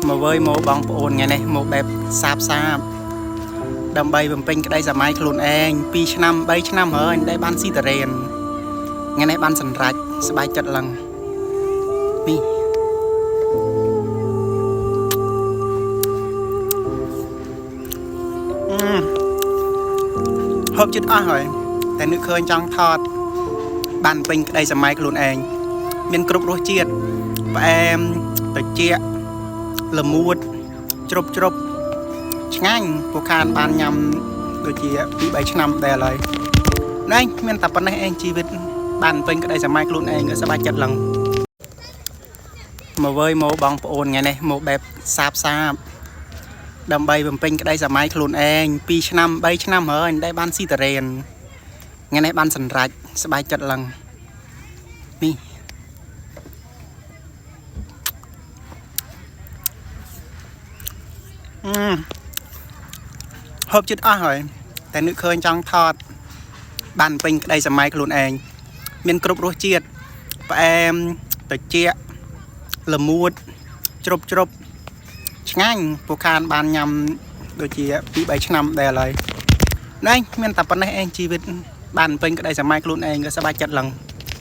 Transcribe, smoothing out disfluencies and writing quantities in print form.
mà với mô bóng ổn ngày này mô bẹp sạp sạp đầm bay bầm pinh cái đây là máy khôn anh pi năm bay năm hả anh đây ban si tờ rèn ngày nay ban sần rạch sẽ bay chật lần đi hộp chút ác rồiแต่นึกเคยจังทอดบ้านเป็นได้สมัยกลุ่นเองមានគ្រប់រសជាតិផ្អែមត្រជាក់ល្មួតជ្រុបជ្រុបឆ្ងាញ់ពួកខានបានញ៉ាំដូចជាពី3ឆ្នាំដែរហើយនេះមានតែប៉ុណ្ណេះឯងជីវិតបានពេញក្តីសម័យខ្លួនឯងសប្បាយចិត្តឡើងមកវើយមកបងប្អូនថ្ងៃនេះមកបែបសាបសាបដើម្បីបំពេញក្តីសម័យខ្លួនឯង2ឆ្នាំ3ឆ្នាំហើយได้បានស៊ីតរ៉េនថ្ងៃនេះបានសម្រេចសប្បាយចិត្តឡើងនេះហូបចិត្តអស់ហើយតែនឹកឃើញចង់ថតបានពេញក្តីសម័យខ្លួនឯងមានគ្រប់រសជាតិផ្អែមត្រជាក់ល្មួតជ្រុបជ្រុបឆ្ងាញ់ពួកខានបានញ៉ាំដូចជាពី3ឆ្នាំដែរហើយនេះមានតែប៉ុណ្ណេះឯងជីវិតបានពេញក្តីសម័យខ្លួនឯងក៏សប្បាយចិត្តឡើង